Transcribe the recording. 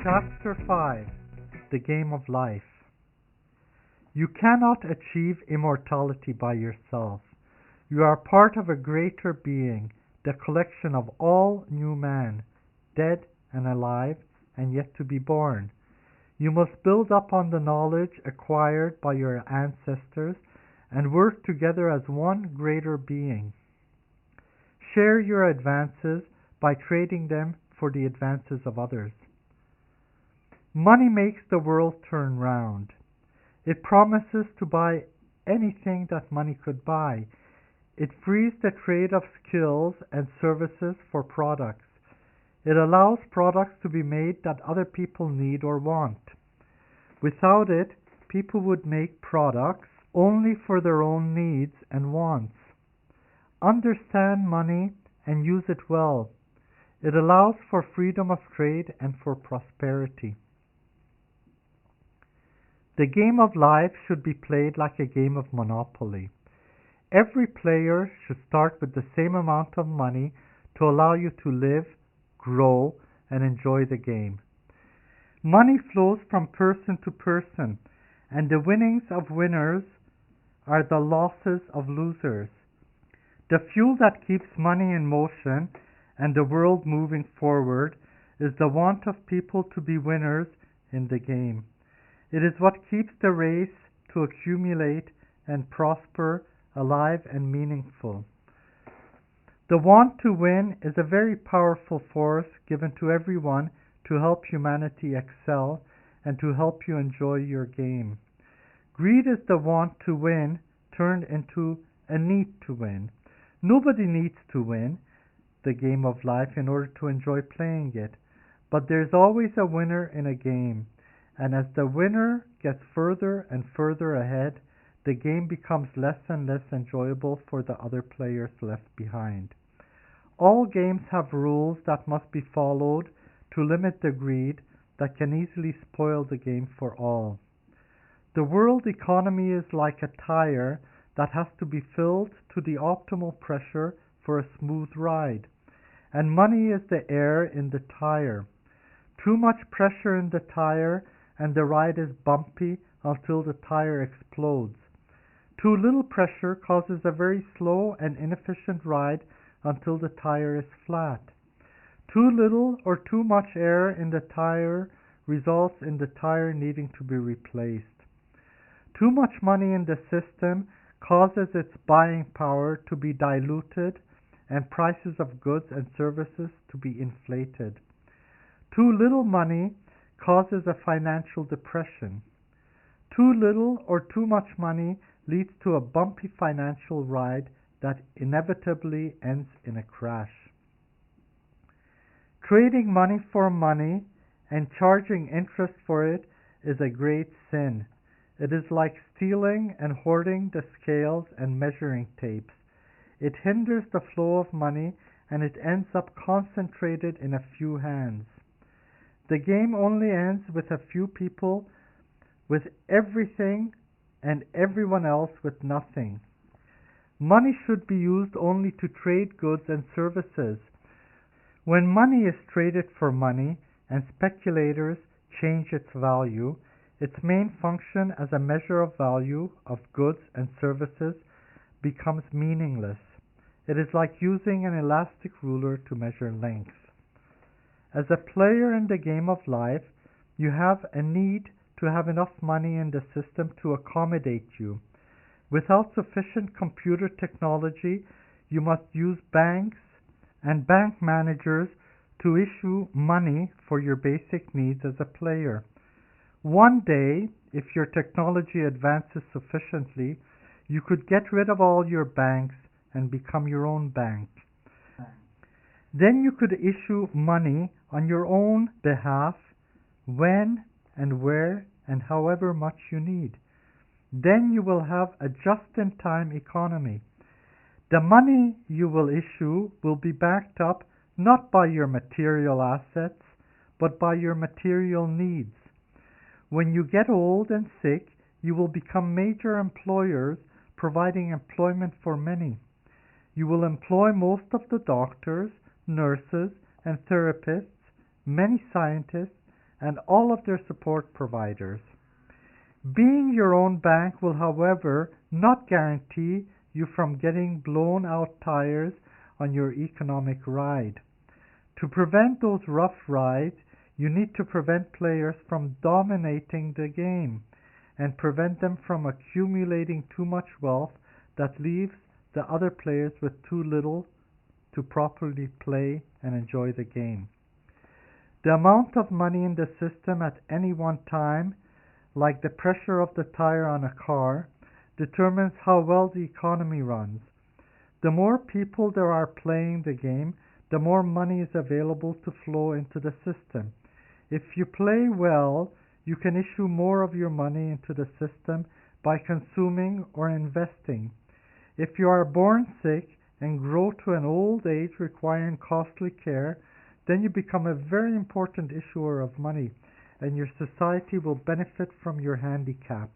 Chapter 5 The Game of Life. You cannot achieve immortality by yourself. You are part of a greater being, the collection of all new man, dead and alive, and yet to be born. You must build up on the knowledge acquired by your ancestors and work together as one greater being. Share your advances by trading them for the advances of others. Money makes the world turn round. It promises to buy anything that money could buy. It frees the trade of skills and services for products. It allows products to be made that other people need or want. Without it, people would make products only for their own needs and wants. Understand money and use it well. It allows for freedom of trade and for prosperity. The game of life should be played like a game of Monopoly. Every player should start with the same amount of money to allow you to live, grow, and enjoy the game. Money flows from person to person, and the winnings of winners are the losses of losers. The fuel that keeps money in motion and the world moving forward is the want of people to be winners in the game. It is what keeps the race to accumulate and prosper alive and meaningful. The want to win is a very powerful force given to everyone to help humanity excel and to help you enjoy your game. Greed is the want to win turned into a need to win. Nobody needs to win the game of life in order to enjoy playing it, but there's always a winner in a game. And as the winner gets further and further ahead, the game becomes less and less enjoyable for the other players left behind. All games have rules that must be followed to limit the greed that can easily spoil the game for all. The world economy is like a tire that has to be filled to the optimal pressure for a smooth ride, and money is the air in the tire. Too much pressure in the tire and the ride is bumpy until the tire explodes. Too little pressure causes a very slow and inefficient ride until the tire is flat. Too little or too much air in the tire results in the tire needing to be replaced. Too much money in the system causes its buying power to be diluted and prices of goods and services to be inflated. Too little money causes a financial depression. Too little or too much money leads to a bumpy financial ride that inevitably ends in a crash. Trading money for money and charging interest for it is a great sin. It is like stealing and hoarding the scales and measuring tapes. It hinders the flow of money and it ends up concentrated in a few hands. The game only ends with a few people with everything and everyone else with nothing. Money should be used only to trade goods and services. When money is traded for money and speculators change its value, its main function as a measure of value of goods and services becomes meaningless. It is like using an elastic ruler to measure length. As a player in the game of life, you have a need to have enough money in the system to accommodate you. Without sufficient computer technology, you must use banks and bank managers to issue money for your basic needs as a player. One day, if your technology advances sufficiently, you could get rid of all your banks and become your own bank. Then you could issue money on your own behalf when and where and however much you need. Then you will have a just-in-time economy. The money you will issue will be backed up not by your material assets, but by your material needs. When you get old and sick, you will become major employers, providing employment for many. You will employ most of the doctors, nurses, and therapists, many scientists, and all of their support providers. Being your own bank will, however, not guarantee you from getting blown out tires on your economic ride. To prevent those rough rides, you need to prevent players from dominating the game and prevent them from accumulating too much wealth that leaves the other players with too little to properly play and enjoy the game. The amount of money in the system at any one time, like the pressure of the tire on a car, determines how well the economy runs. The more people there are playing the game, the more money is available to flow into the system. If you play well, you can issue more of your money into the system by consuming or investing. If you are born sick and grow to an old age requiring costly care, then you become a very important issuer of money, and your society will benefit from your handicap.